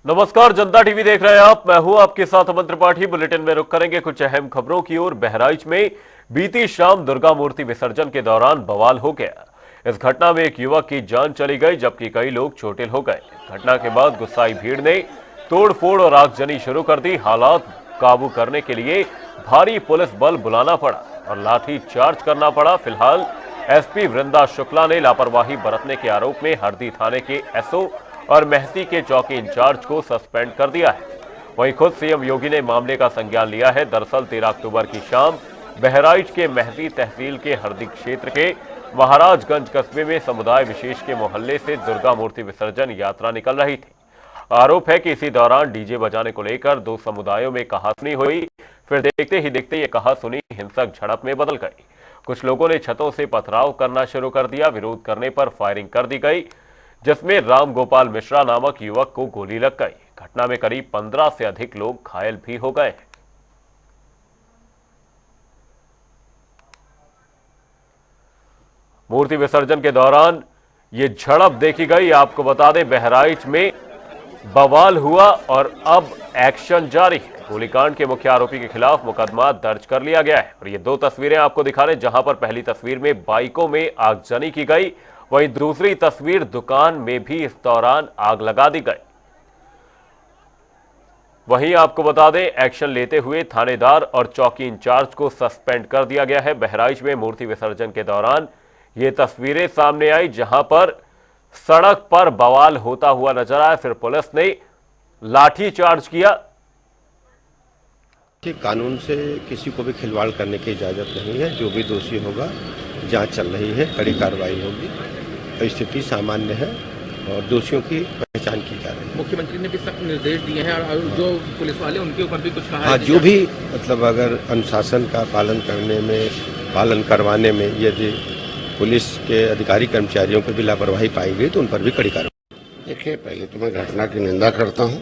नमस्कार, जनता टीवी देख रहे हैं आप। मैं हूं आपके साथ अमन त्रिपाठी। बुलेटिन में रुक करेंगे कुछ अहम खबरों की ओर। बहराइच में बीती शाम दुर्गा मूर्ति विसर्जन के दौरान बवाल हो गया। इस घटना में एक युवक की जान चली गई जबकि कई लोग चोटिल हो गए। घटना के बाद गुस्साई भीड़ ने तोड़फोड़ और आगजनी शुरू कर दी। हालात काबू करने के लिए भारी पुलिस बल बुलाना पड़ा और लाठी चार्ज करना पड़ा। फिलहाल एसपी वृंदा शुक्ला ने लापरवाही बरतने के आरोप में हरदी थाने के एसओ और महसी के चौकी इंचार्ज को सस्पेंड कर दिया है। वहीं खुद सीएम योगी ने मामले का संज्ञान लिया है। दरअसल 13 अक्टूबर की शाम बहराइच के महसी तहसील के हरदी क्षेत्र के महाराजगंज कस्बे में समुदाय विशेष के मोहल्ले से दुर्गा मूर्ति विसर्जन यात्रा निकल रही थी। आरोप है कि इसी दौरान डीजे बजाने को लेकर दो समुदायों में कहासुनी हुई। फिर देखते ही देखते ये कहासुनी हिंसक झड़प में बदल गई। कुछ लोगों ने छतों से पथराव करना शुरू कर दिया। विरोध करने पर फायरिंग कर दी गई जिसमें राम गोपाल मिश्रा नामक युवक को गोली लग गई। घटना में करीब 15 से अधिक लोग घायल भी हो गए। मूर्ति विसर्जन के दौरान ये झड़प देखी गई। आपको बता दें, बहराइच में बवाल हुआ और अब एक्शन जारी है। गोलीकांड के मुख्य आरोपी के खिलाफ मुकदमा दर्ज कर लिया गया है। और ये दो तस्वीरें आपको दिखा रहे हैं, जहां पर पहली तस्वीर में बाइकों में आगजनी की गई, वहीं दूसरी तस्वीर दुकान में भी इस दौरान आग लगा दी गई। वहीं आपको बता दें, एक्शन लेते हुए थानेदार और चौकी इंचार्ज को सस्पेंड कर दिया गया है। बहराइच में मूर्ति विसर्जन के दौरान ये तस्वीरें सामने आई जहां पर सड़क पर बवाल होता हुआ नजर आया। फिर पुलिस ने लाठी चार्ज किया। कानून से किसी को भी खिलवाड़ करने की इजाजत नहीं है। जो भी दोषी होगा, जांच चल रही है, कड़ी कार्रवाई होगी। स्थिति सामान्य है और दोषियों की पहचान की जा रही है। मुख्यमंत्री ने भी सख्त निर्देश दिए हैं और जो पुलिस वाले उनके ऊपर भी कुछ कहा है। जो भी अगर अनुशासन का पालन करवाने में यदि पुलिस के अधिकारी कर्मचारियों पर भी लापरवाही पाई गई तो उन पर भी कड़ी कार्रवाई। देखिए, पहले तो मैं घटना की निंदा करता हूं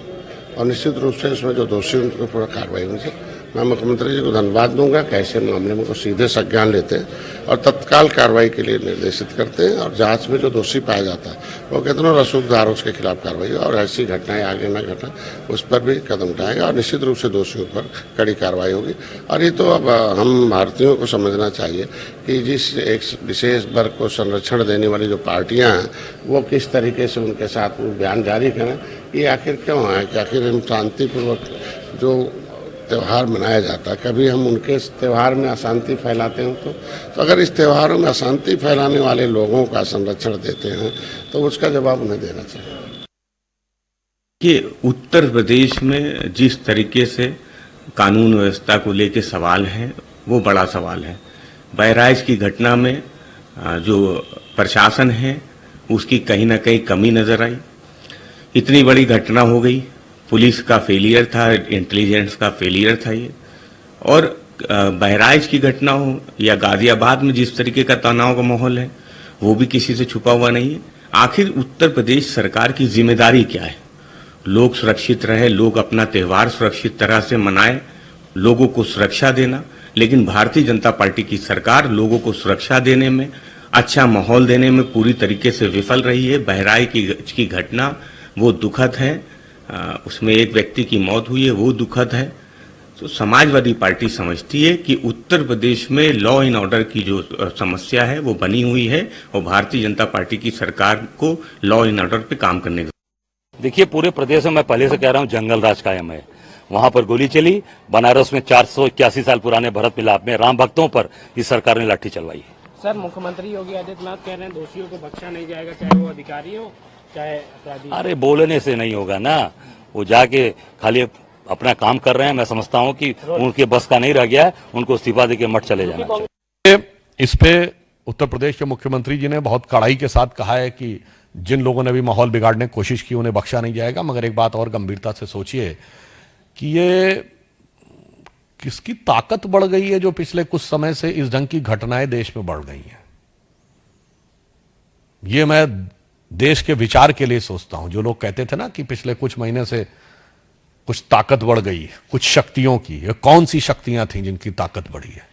और निश्चित रूप से इसमें जो दोषी उनके ऊपर कार्रवाई होनी चाहिए। मैं मुख्यमंत्री जी को धन्यवाद दूंगा कि ऐसे मामले में को सीधे संज्ञान लेते हैं और तत्काल कार्रवाई के लिए निर्देशित करते हैं और जांच में जो दोषी पाया जाता है वो कितनों रसूखदार उसके खिलाफ कार्रवाई हो और ऐसी घटनाएं आगे न घटें उस पर भी कदम उठाएगा और निश्चित रूप से दोषियों पर कड़ी कार्रवाई होगी। और ये तो अब हम भारतीयों को समझना चाहिए कि जिस एक विशेष वर्ग को संरक्षण देने वाली जो पार्टियां हैं वो किस तरीके से उनके साथ बयान जारी करें। ये आखिर क्यों है कि आखिर हम शांतिपूर्वक जो त्यौहार मनाया जाता है, कभी हम उनके त्यौहार में अशांति फैलाते हैं तो अगर इस त्योहारों में अशांति फैलाने वाले लोगों का संरक्षण देते हैं तो उसका जवाब उन्हें देना चाहिए। कि उत्तर प्रदेश में जिस तरीके से कानून व्यवस्था को लेकर सवाल है वो बड़ा सवाल है। बहराइच की घटना में जो प्रशासन है उसकी कहीं ना कहीं कमी नजर आई। इतनी बड़ी घटना हो गई, पुलिस का फेलियर था, इंटेलिजेंस का फेलियर था ये। और बहराइच की घटना हो या गाजियाबाद में जिस तरीके का तनाव का माहौल है वो भी किसी से छुपा हुआ नहीं है। आखिर उत्तर प्रदेश सरकार की जिम्मेदारी क्या है? लोग सुरक्षित रहे, लोग अपना त्यौहार सुरक्षित तरह से मनाएं, लोगों को सुरक्षा देना। लेकिन भारतीय जनता पार्टी की सरकार लोगों को सुरक्षा देने में, अच्छा माहौल देने में पूरी तरीके से विफल रही है। बहराइच की घटना वो दुखद है, उसमें एक व्यक्ति की मौत हुई है, वो दुखद है। तो समाजवादी पार्टी समझती है कि उत्तर प्रदेश में लॉ एंड ऑर्डर की जो समस्या है वो बनी हुई है और भारतीय जनता पार्टी की सरकार को लॉ एंड ऑर्डर पे काम करने का। देखिए, पूरे प्रदेश में मैं पहले से कह रहा हूँ जंगल राज कायम है। वहां पर गोली चली। बनारस में 481 साल पुराने भरत मिलाप में राम भक्तों पर इस सरकार ने लाठी चलवाई है। सर, मुख्यमंत्री योगी आदित्यनाथ कह रहे हैं दोषियों को बख्शा नहीं जाएगा, चाहे वो अधिकारी हो चाहे अपराधी। अरे बोलने से नहीं होगा ना, वो जाके खाली अपना काम कर रहे हैं। मैं समझता हूं कि उनके बस का नहीं रह गया है, उनको इस्तीफा देके मठ चले जाना चाहिए। इस पे उत्तर प्रदेश के मुख्यमंत्री जी ने बहुत कड़ाई के साथ कहा है कि जिन लोगों ने भी माहौल बिगाड़ने की कोशिश की उन्हें बख्शा नहीं जाएगा। मगर एक बात और गंभीरता से सोचिए कि ये किसकी ताकत बढ़ गई है जो पिछले कुछ समय से इस ढंग की घटनाएं देश में बढ़ गई हैं। ये मैं देश के विचार के लिए सोचता हूं। जो लोग कहते थे ना कि पिछले कुछ महीने से कुछ ताकत बढ़ गई, कुछ शक्तियों की, ये कौन सी शक्तियां थी जिनकी ताकत बढ़ी है?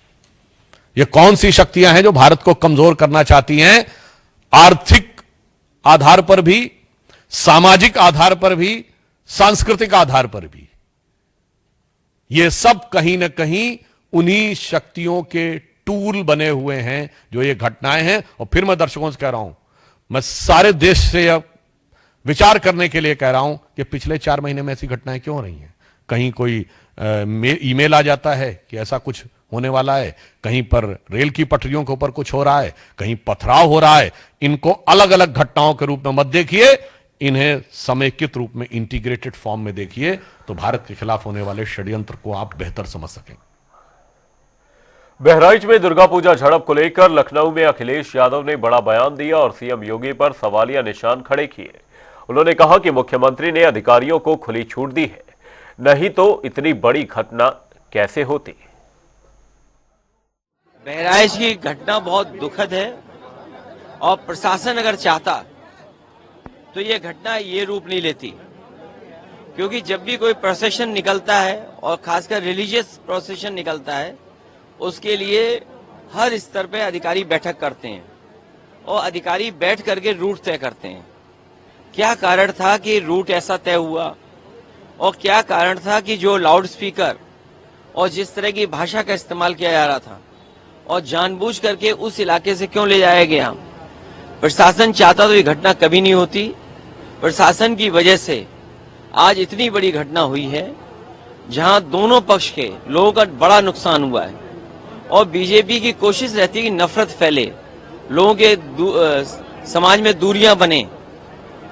ये कौन सी शक्तियां हैं जो भारत को कमजोर करना चाहती हैं? आर्थिक आधार पर भी, सामाजिक आधार पर भी, सांस्कृतिक आधार पर भी। ये सब कहीं ना कहीं उन्हीं शक्तियों के टूल बने हुए हैं जो ये घटनाएं हैं। और फिर मैं दर्शकों से कह रहा हूं, मैं सारे देश से अब विचार करने के लिए कह रहा हूं कि पिछले 4 महीने में ऐसी घटनाएं क्यों हो रही हैं। कहीं कोई ईमेल आ जाता है कि ऐसा कुछ होने वाला है, कहीं पर रेल की पटरियों के ऊपर कुछ हो रहा है, कहीं पथराव हो रहा है। इनको अलग अलग घटनाओं के रूप में मत देखिए, इन्हें समेकित रूप में इंटीग्रेटेड फॉर्म में देखिए, तो भारत के खिलाफ होने वाले षड्यंत्र को आप बेहतर समझ सकेंगे। बहराइच में दुर्गा पूजा झड़प को लेकर लखनऊ में अखिलेश यादव ने बड़ा बयान दिया और सीएम योगी पर सवालिया निशान खड़े किए। उन्होंने कहा कि मुख्यमंत्री ने अधिकारियों को खुली छूट दी है, नहीं तो इतनी बड़ी घटना कैसे होती। बहराइच की घटना बहुत दुखद है और प्रशासन अगर चाहता तो ये घटना ये रूप नहीं लेती, क्योंकि जब भी कोई प्रोसेशन निकलता है और खासकर रिलीजियस प्रोसेशन निकलता है, उसके लिए हर स्तर पे अधिकारी बैठक करते हैं और अधिकारी बैठ करके रूट तय करते हैं। क्या कारण था कि रूट ऐसा तय हुआ और क्या कारण था कि जो लाउड स्पीकर और जिस तरह की भाषा का इस्तेमाल किया जा रहा था और जानबूझ करके उस इलाके से क्यों ले जाया गया। प्रशासन चाहता तो ये घटना कभी नहीं होती। प्रशासन की वजह से आज इतनी बड़ी घटना हुई है जहां दोनों पक्ष के लोगों का बड़ा नुकसान हुआ है और बीजेपी की कोशिश रहती है कि नफरत फैले, लोगों के समाज में दूरियां बने,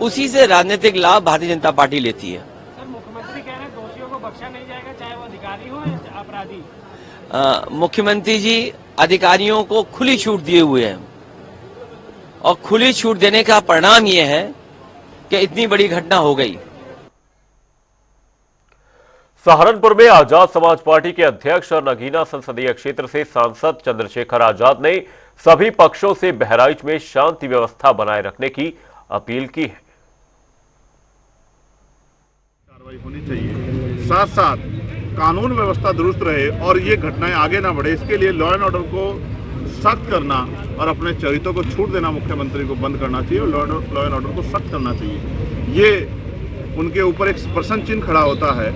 उसी से राजनीतिक लाभ भारतीय जनता पार्टी लेती है। सर, मुख्यमंत्री कह रहे हैं दोषियों को बख्शा नहीं जाएगा, चाहे वो अधिकारी हो या अपराधी। मुख्यमंत्री जी अधिकारियों को खुली छूट दिए हुए हैं और खुली छूट देने का परिणाम यह है कि इतनी बड़ी घटना हो गई। सहारनपुर में आजाद समाज पार्टी के अध्यक्ष और नगीना संसदीय क्षेत्र से सांसद चंद्रशेखर आजाद ने सभी पक्षों से बहराइच में शांति व्यवस्था बनाए रखने की अपील की है। कार्रवाई होनी चाहिए, साथ साथ कानून व्यवस्था दुरुस्त रहे और ये घटनाएं आगे ना बढ़े, इसके लिए लॉ एंड ऑर्डर को सख्त करना और अपने चरित्रों को छूट देना मुख्यमंत्री को बंद करना चाहिए और लॉ एंड ऑर्डर को सख्त करना चाहिए। ये उनके ऊपर एक प्रश्न चिन्ह खड़ा होता है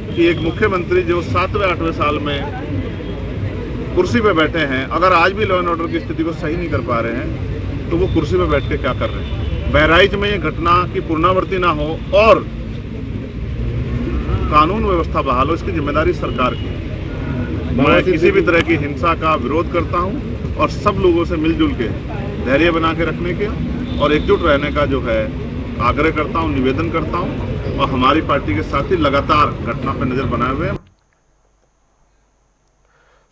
कि एक मुख्यमंत्री जो 7वें 8वें साल में कुर्सी पे बैठे हैं, अगर आज भी लॉ एंड ऑर्डर की स्थिति को सही नहीं कर पा रहे हैं तो वो कुर्सी पे बैठ के क्या कर रहे हैं। बहराइच में ये घटना की पुनरावृत्ति ना हो और कानून व्यवस्था बहाल हो, इसकी जिम्मेदारी सरकार की है। मैं किसी भी तरह की हिंसा का विरोध करता हूं और सब लोगों से मिलजुल के धैर्य बना के रखने के और एकजुट रहने का जो है आग्रह करता हूं, निवेदन करता हूं और हमारी पार्टी के साथी लगातार घटना पर नजर बनाए हुए हैं।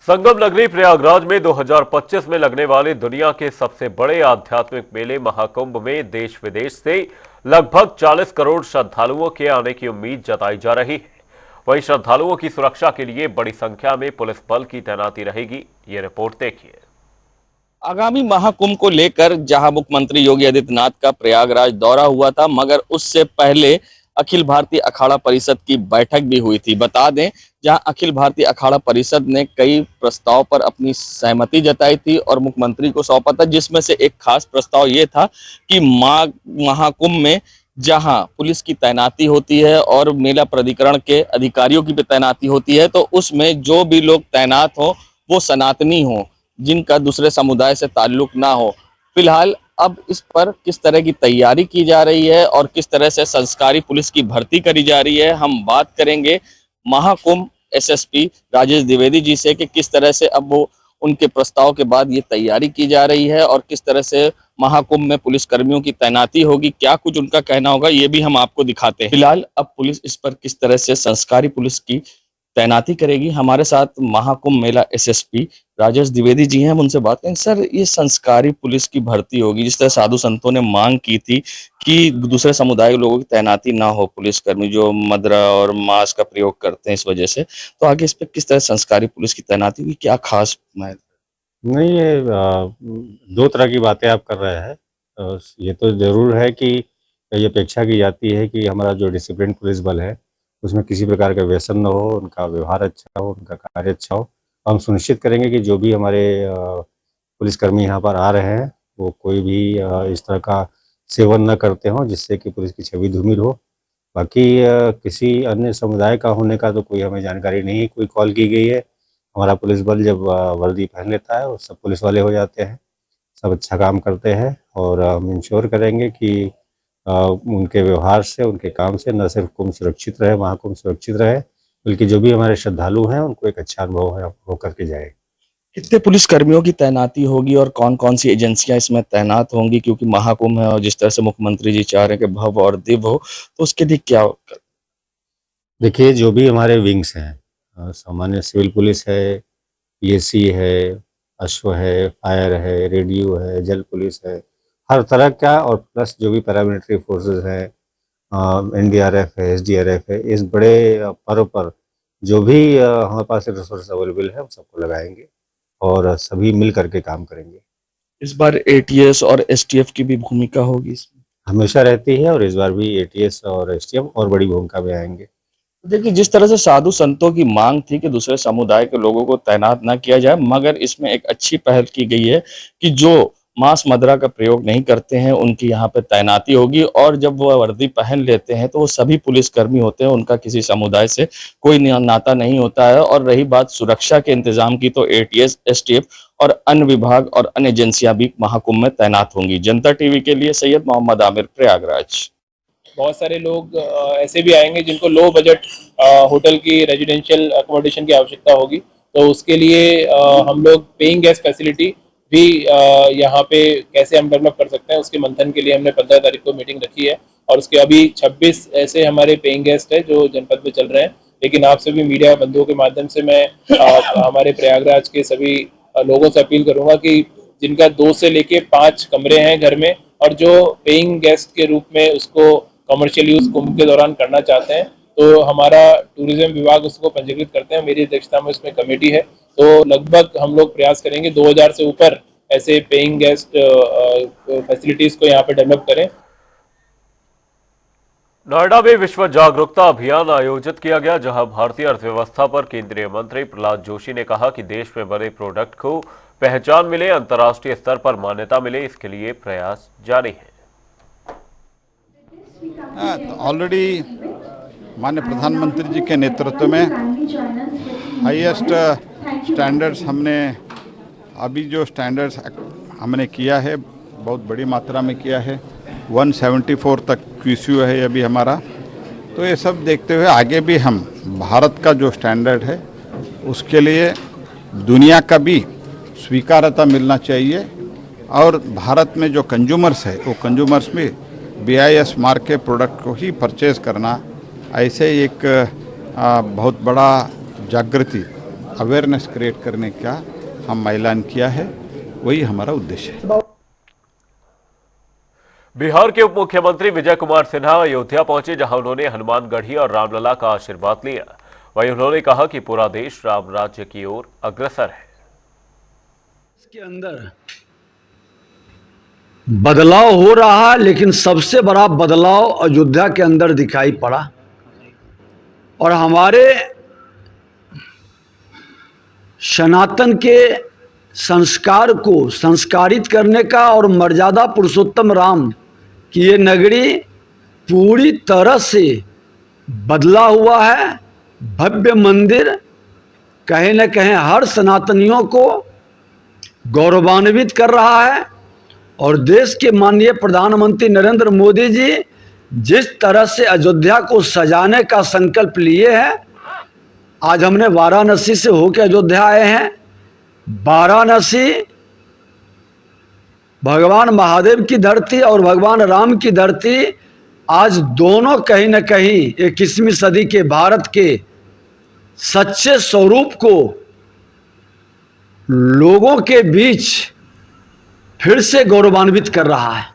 संगम नगरी प्रयागराज में 2025 में लगने वाले दुनिया के सबसे बड़े आध्यात्मिक मेले महाकुंभ में देश विदेश से लगभग 40 करोड़ श्रद्धालुओं के आने की उम्मीद जताई जा रही है। वहीं श्रद्धालुओं की सुरक्षा के लिए बड़ी संख्या में पुलिस बल की तैनाती रहेगी। ये रिपोर्ट देखिए। आगामी महाकुंभ को लेकर जहां मुख्यमंत्री योगी आदित्यनाथ का प्रयागराज दौरा हुआ था, मगर उससे पहले अखिल भारतीय अखाड़ा परिषद की बैठक भी हुई थी। बता दें, जहां अखिल भारतीय अखाड़ा परिषद ने कई प्रस्ताव पर अपनी सहमति जताई थी और मुख्यमंत्री को सौंपा था, जिसमें से एक खास प्रस्ताव ये था कि महाकुंभ में जहां पुलिस की तैनाती होती है और मेला प्राधिकरण के अधिकारियों की भी तैनाती होती है, तो उसमें जो भी लोग तैनात हो वो सनातनी हो, जिनका दूसरे समुदाय से ताल्लुक ना हो। फिलहाल अब इस पर किस तरह की तैयारी की जा रही है और किस तरह से संस्कारी पुलिस की भर्ती करी जा रही है, हम बात करेंगे महाकुंभ एसएसपी राजेश द्विवेदी जी से कि किस तरह से अब वो उनके प्रस्ताव के बाद ये तैयारी की जा रही है और किस तरह से महाकुंभ में पुलिस कर्मियों की तैनाती होगी, क्या कुछ उनका कहना होगा, ये भी हम आपको दिखाते हैं। फिलहाल अब पुलिस इस पर किस तरह से संस्कारी पुलिस की तैनाती करेगी। हमारे साथ महाकुंभ मेला एसएसपी राजेश द्विवेदी जी हैं, हम उनसे बात करें। सर, ये संस्कारी पुलिस की भर्ती होगी, जिस तरह साधु संतों ने मांग की थी कि दूसरे समुदाय के लोगों की तैनाती ना हो, पुलिसकर्मी जो मदरा और मांस का प्रयोग करते हैं इस वजह से, तो आगे इस पर किस तरह संस्कारी पुलिस की तैनाती होगी, क्या खास? नहीं, ये 2 तरह की बातें आप कर रहे हैं। ये तो जरूर है कि ये अपेक्षा की जाती है कि हमारा जो डिसिप्लिन पुलिस बल है उसमें किसी प्रकार का व्यसन न हो, उनका व्यवहार अच्छा हो, उनका कार्य अच्छा हो। हम सुनिश्चित करेंगे कि जो भी हमारे पुलिसकर्मी यहाँ पर आ रहे हैं वो कोई भी इस तरह का सेवन न करते हों जिससे कि पुलिस की छवि धूमिल हो। बाकी किसी अन्य समुदाय का होने का तो कोई हमें जानकारी नहीं है, कोई कॉल की गई है। हमारा पुलिस बल जब वर्दी पहन लेता है और सब पुलिस वाले हो जाते हैं, सब अच्छा काम करते हैं और हम इंश्योर करेंगे कि उनके व्यवहार से, उनके काम से न सिर्फ कुंभ सुरक्षित रहे, महाकुंभ सुरक्षित रहे, बल्कि जो भी हमारे श्रद्धालु हैं उनको एक अच्छा अनुभव है हो करके जाए। कितने पुलिस कर्मियों की तैनाती होगी और कौन कौन सी एजेंसियां इसमें तैनात होंगी, क्योंकि महाकुंभ है और जिस तरह से मुख्यमंत्री जी चाह रहे हैं कि भव्य और दिव्य हो, तो उसके लिए क्या होगा? देखिए, जो भी हमारे विंग्स हैं, सामान्य सिविल पुलिस है, पीएसी है, अश्व है, फायर है, रेडियो है, जल पुलिस है, हर तरह का, और प्लस जो भी पैरामिलिट्री फोर्सेस हैं, एनडीआरएफ है, एसडीआरएफ है, इस बड़े पर्व पर जो भी हमारे पास रिसोर्स अवेलेबल है, हम सबको लगाएंगे और सभी मिल करके काम करेंगे। इस बार एटीएस और एसटीएफ की भी भूमिका होगी इसमें? हमेशा रहती है और इस बार भी एटीएस और एसटीएफ और बड़ी भूमिका में आएंगे। देखिए, जिस तरह से साधु संतों की मांग थी कि दूसरे समुदाय के लोगों को तैनात ना किया जाए, मगर इसमें एक अच्छी पहल की गई है कि जो मांस मदिरा का प्रयोग नहीं करते हैं उनकी यहाँ पे तैनाती होगी, और जब वो वर्दी पहन लेते हैं तो वो सभी पुलिसकर्मी होते हैं, उनका किसी समुदाय से कोई नाता नहीं होता है। और रही बात सुरक्षा के इंतजाम की, तो एटीएस, एसटीएफ और अन्य विभाग और अन्य एजेंसियां भी महाकुंभ में तैनात होंगी। जनता टीवी के लिए सैयद मोहम्मद आमिर, प्रयागराज। बहुत सारे लोग ऐसे भी आएंगे जिनको लो बजट होटल की रेजिडेंशियल अकोमोडेशन की आवश्यकता होगी, तो उसके लिए हम लोग पेइंग गेस्ट फैसिलिटी भी यहाँ पे कैसे हम डेवलप कर सकते हैं, उसके मंथन के लिए हमने 15 तारीख को मीटिंग रखी है। और उसके अभी 26 ऐसे हमारे पेइंग गेस्ट है जो जनपद में चल रहे हैं। लेकिन आप सभी मीडिया बंधुओं के माध्यम से मैं हमारे प्रयागराज के सभी लोगों से अपील करूंगा कि जिनका 2 से लेके 5 कमरे हैं घर में और जो पेइंग गेस्ट के रूप में उसको कमर्शियल यूज कुंभ के दौरान करना चाहते हैं, तो हमारा टूरिज्म विभाग उसको पंजीकृत करते हैं। मेरी अध्यक्षता में उसमें कमेटी है, तो लगभग हम लोग प्रयास करेंगे 2000 से ऊपर ऐसे पेइंग गेस्ट फैसिलिटीज को यहाँ पे डेवलप करें। नोएडा में विश्व जागरूकता अभियान आयोजित किया गया, जहां भारतीय अर्थव्यवस्था पर केंद्रीय मंत्री प्रहलाद जोशी ने कहा कि देश में बने प्रोडक्ट को पहचान मिले, अंतर्राष्ट्रीय स्तर पर मान्यता मिले, इसके लिए प्रयास जारी है। ऑलरेडी माननीय प्रधानमंत्री जी के नेतृत्व में हाईएस्ट स्टैंडर्ड्स हमने अभी जो स्टैंडर्ड्स हमने किया है बहुत बड़ी मात्रा में किया है। 174 तक क्यूसीयू है अभी हमारा। तो ये सब देखते हुए आगे भी हम भारत का जो स्टैंडर्ड है उसके लिए दुनिया का भी स्वीकार्यता मिलना चाहिए, और भारत में जो कंज्यूमर्स है वो कंज्यूमर्स में BIS मार्क के प्रोडक्ट को ही परचेज करना, ऐसे एक बहुत बड़ा जागृति अवेयरनेस क्रिएट करने का हम ऐलान किया है, वही हमारा उद्देश्य है। बिहार के उप मुख्यमंत्री विजय कुमार सिन्हा अयोध्या पहुंचे, जहां उन्होंने हनुमानगढ़ी और रामलला का आशीर्वाद लिया। वहीं उन्होंने कहा कि पूरा देश राम राज्य की ओर अग्रसर है। इसके अंदर बदलाव हो रहा है, लेकिन सबसे बड़ा बदलाव अयोध्या के अंदर दिखाई पड़ा, और हमारे सनातन के संस्कार को संस्कारित करने का और मर्यादा पुरुषोत्तम राम की ये नगरी पूरी तरह से बदला हुआ है। भव्य मंदिर कहीं न कहीं हर सनातनियों को गौरवान्वित कर रहा है, और देश के माननीय प्रधानमंत्री नरेंद्र मोदी जी जिस तरह से अयोध्या को सजाने का संकल्प लिए हैं, आज हमने वाराणसी से होकर अयोध्या आए हैं। वाराणसी भगवान महादेव की धरती और भगवान राम की धरती, आज दोनों कहीं न कहीं 21वीं सदी के भारत के सच्चे स्वरूप को लोगों के बीच फिर से गौरवान्वित कर रहा है।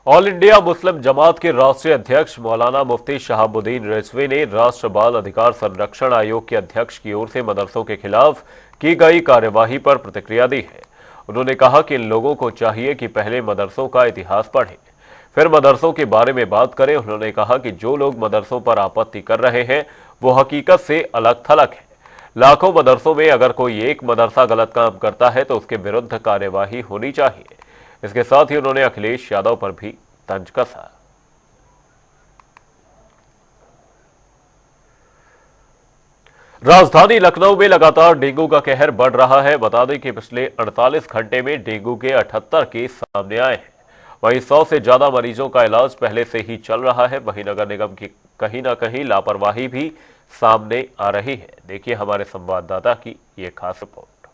ऑल इंडिया मुस्लिम जमात के राष्ट्रीय अध्यक्ष मौलाना मुफ्ती शहाबुद्दीन रिजवी ने राष्ट्र बाल अधिकार संरक्षण आयोग के अध्यक्ष की ओर से मदरसों के खिलाफ की गई कार्यवाही पर प्रतिक्रिया दी है। उन्होंने कहा कि इन लोगों को चाहिए कि पहले मदरसों का इतिहास पढ़ें, फिर मदरसों के बारे में बात करें। उन्होंने कहा कि जो लोग मदरसों पर आपत्ति कर रहे हैं वो हकीकत से अलग थलग है। लाखों मदरसों में अगर कोई एक मदरसा गलत काम करता है तो उसके विरुद्ध कार्यवाही होनी चाहिए। इसके साथ ही उन्होंने अखिलेश यादव पर भी तंज कसा। राजधानी लखनऊ में लगातार डेंगू का कहर बढ़ रहा है। बता दें कि पिछले 48 घंटे में डेंगू के 78 केस सामने आए हैं। वहीं 100 से ज्यादा मरीजों का इलाज पहले से ही चल रहा है। वहीं नगर निगम की कहीं ना कहीं लापरवाही भी सामने आ रही है। देखिए हमारे संवाददाता की ये खास रिपोर्ट।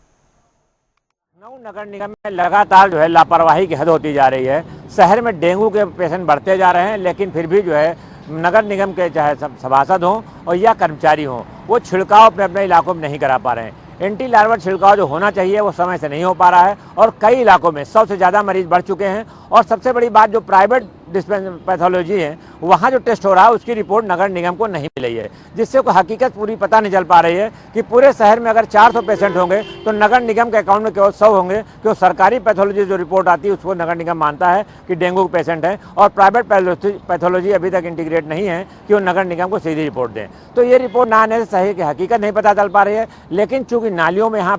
लखनऊ नगर निगम में लगातार जो है लापरवाही की हद होती जा रही है। शहर में डेंगू के पेशेंट बढ़ते जा रहे हैं, लेकिन फिर भी जो है नगर निगम के चाहे सभासद हों और या कर्मचारी हों, वो छिड़काव अपने अपने इलाकों में नहीं करा पा रहे हैं। एंटी लार्वा छिड़काव जो होना चाहिए वो समय से नहीं हो पा रहा है और कई इलाकों में 100 से ज़्यादा मरीज बढ़ चुके हैं। और सबसे बड़ी बात, जो प्राइवेट पैथोलॉजी है वहाँ जो टेस्ट हो रहा है उसकी रिपोर्ट नगर निगम को नहीं मिली है, जिससे कोई हकीकत पूरी पता नहीं चल पा रही है कि पूरे शहर में अगर 400 पेशेंट होंगे तो नगर निगम के अकाउंट में केवल 100 होंगे, क्योंकि सरकारी पैथोलॉजी जो रिपोर्ट आती है उसको नगर निगम मानता है कि डेंगू के पेशेंट हैं और प्राइवेट पैथोलॉजी अभी तक इंटीग्रेट नहीं है कि वो नगर निगम को सीधी रिपोर्ट दें। तो ये रिपोर्ट ना आने से सही की हकीकत नहीं पता चल पा रही है। लेकिन चूंकि नालियों में यहाँ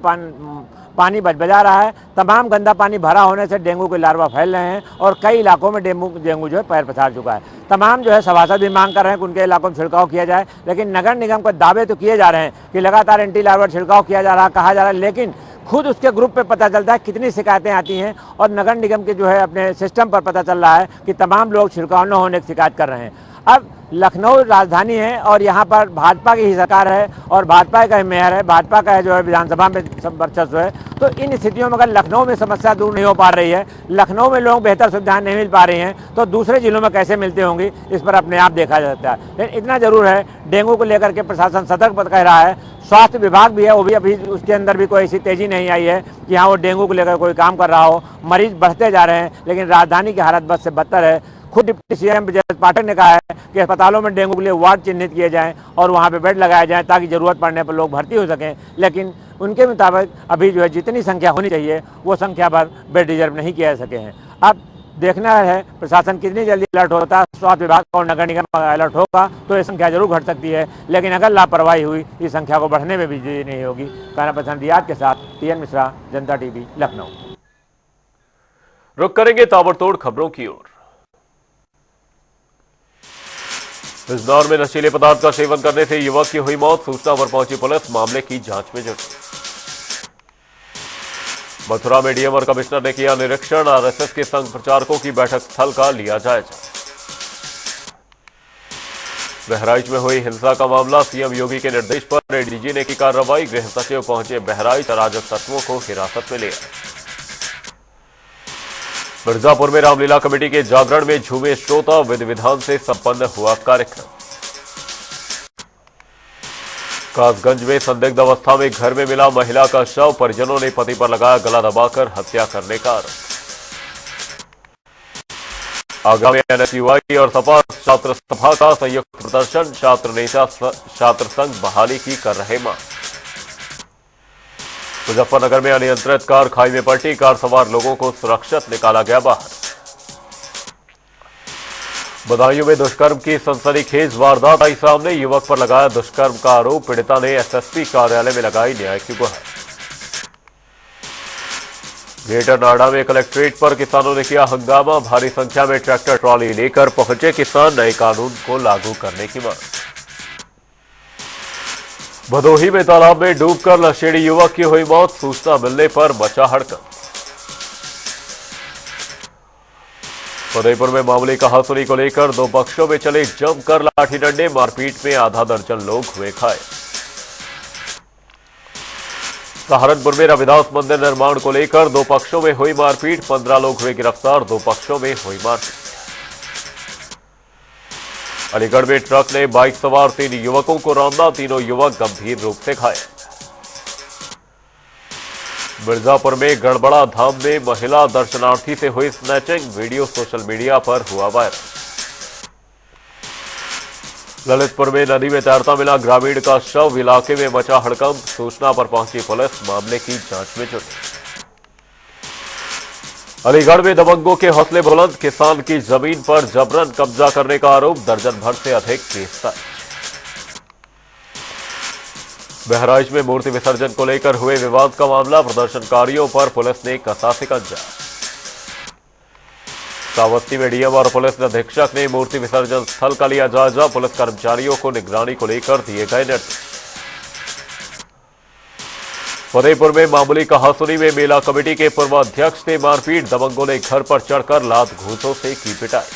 पानी बजा रहा है, तमाम गंदा पानी भरा होने से डेंगू के लार्वा फैल रहे हैं और कई इलाकों में डेंगू जो है पैर पसार चुका है। तमाम जो है सभासद भी मांग कर रहे हैं कि उनके इलाकों में छिड़काव किया जाए, लेकिन नगर निगम को दावे तो किए जा रहे हैं कि लगातार एंटी लार्वा छिड़काव किया जा रहा, कहा जा रहा है, लेकिन खुद उसके ग्रुप पे पता चलता है कितनी शिकायतें आती हैं और नगर निगम के जो है अपने सिस्टम पर पता चल रहा है कि तमाम लोग छिड़काव न होने की शिकायत कर रहे हैं। अब लखनऊ राजधानी है और यहाँ पर भाजपा की ही सरकार है और भाजपा का ही मेयर है, भाजपा का है जो है विधानसभा में वर्चस्व है। तो इन स्थितियों में अगर लखनऊ में समस्या दूर नहीं हो पा रही है, लखनऊ में लोग बेहतर सुविधाएं नहीं मिल पा रही हैं, तो दूसरे जिलों में कैसे मिलती होंगी, इस पर अपने आप देखा जाता है। लेकिन इतना जरूर है, डेंगू को लेकर के प्रशासन सतर्क कह रहा है। स्वास्थ्य विभाग भी है, वो भी अभी उसके अंदर भी कोई ऐसी तेजी नहीं आई है कि हाँ वो डेंगू को लेकर कोई काम कर रहा हो। मरीज बढ़ते जा रहे हैं, लेकिन राजधानी की हालत बद से बदतर है। खुद डिप्टी सीएम विजय पाठक ने कहा है कि अस्पतालों में डेंगू के लिए वार्ड चिन्हित किए जाएं और वहां पे बेड लगाए जाएं ताकि जरूरत पड़ने पर लोग भर्ती हो सकें। लेकिन उनके मुताबिक अभी जो है जितनी संख्या होनी चाहिए वो संख्या भर बेड रिजर्व नहीं किए सके हैं। अब देखना है प्रशासन कितनी जल्दी अलर्ट होता है, स्वास्थ्य विभाग और नगर निगम अलर्ट होगा तो ये संख्या जरूर घट सकती है, लेकिन अगर लापरवाही हुई इस संख्या को बढ़ने में भी देरी नहीं होगी। कैमरा पर्सन रियाज के साथ टीएन मिश्रा, जनता टीवी, लखनऊ। रुक करेंगे ताबड़तोड़ खबरों की ओर। बिजनौर में नशीले पदार्थ का सेवन करने से युवक की हुई मौत। सूचना पर पहुंची पुलिस मामले की जांच में जुटी। मथुरा में डीएम और कमिश्नर ने किया निरीक्षण। आरएसएस के संघ प्रचारकों की बैठक स्थल का लिया जायजा। बहराइच में हुई हिंसा का मामला। सीएम योगी के निर्देश पर एडीजी ने की कार्रवाई। गृह सचिव पहुंचे बहराइच, अराजक तत्वों को हिरासत में लिया। मिर्जापुर में रामलीला कमेटी के जागरण में झूमे श्रोता। विधि विधान से संपन्न हुआ कार्यक्रम। कासगंज में संदिग्ध अवस्था में घर में मिला महिला का शव। परिजनों ने पति पर लगाया गला दबाकर हत्या करने का आरोप। आगरा में एनएसयूआई और सपा छात्र सभा का संयुक्त प्रदर्शन। छात्र नेता छात्र संघ बहाली की कर रहे मांग। मुजफ्फरनगर में अनियंत्रित कार खाई में पलटी। कार सवार लोगों को सुरक्षित निकाला गया बाहर। बदायूं में दुष्कर्म की सनसनीखेज वारदात आई सामने। युवक पर लगाया दुष्कर्म का आरोप। पीड़िता ने एसएसपी कार्यालय में लगाई न्याय की गुहार। ग्रेटर नोएडा में कलेक्ट्रेट पर किसानों ने किया हंगामा। भारी संख्या में ट्रैक्टर ट्रॉली लेकर पहुंचे किसान। नए कानून को लागू करने की मांग। भदोही में तालाब में डूबकर नशेड़ी युवक की हुई मौत। सूचना मिलने पर मचा हड़कंप। उदयपुर में मामूली कहासुनी को लेकर दो पक्षों में चले जमकर लाठी डंडे। मारपीट में आधा दर्जन लोग हुए घायल। सहारनपुर में रविदास मंदिर निर्माण को लेकर दो पक्षों में हुई मारपीट। 15 लोग हुए गिरफ्तार। दो पक्षों में हुई मारपीट। अलीगढ़ में ट्रक ने बाइक सवार 3 युवकों को रौंदा। तीनों युवक गंभीर रूप से घायल। मिर्जापुर में गड़बड़ा धाम में महिला दर्शनार्थी से हुई स्नैचिंग। वीडियो सोशल मीडिया पर हुआ वायरल। ललितपुर में नदी में तैरता मिला ग्रामीण का शव। इलाके में मचा हड़कंप। सूचना पर पहुंची पुलिस मामले की जांच में जुटी। अलीगढ़ में दबंगों के हौसले बुलंद। किसान की जमीन पर जबरन कब्जा करने का आरोप। दर्जन भर से अधिक केस दर्ज। बहराइच में मूर्ति विसर्जन को लेकर हुए विवाद का मामला। प्रदर्शनकारियों पर पुलिस ने कसा शिकंजा। श्रावस्ती में डीएम और पुलिस अधीक्षक ने मूर्ति विसर्जन स्थल का लिया जायजा। पुलिस कर्मचारियों को निगरानी को लेकर दिए गए निर्देश। फतेहपुर में मामूली कहासुनी में मेला कमेटी के पूर्व अध्यक्ष से मारपीट, दबंगों ने घर पर चढ़कर लात घूंसों से की पिटाई।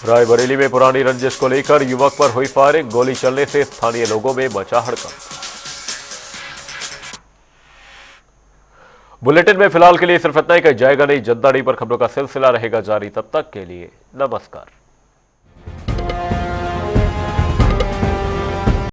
रायबरेली में पुरानी रंजिश को लेकर युवक पर हुई फायरिंग, गोली चलने से स्थानीय लोगों में मचा हड़कंप। बुलेटिन में फिलहाल के लिए सिर्फ इतना ही। कहीं जाएगा नहीं, जनता नहीं पर खबरों का सिलसिला रहेगा जारी। तब तक के लिए नमस्कार।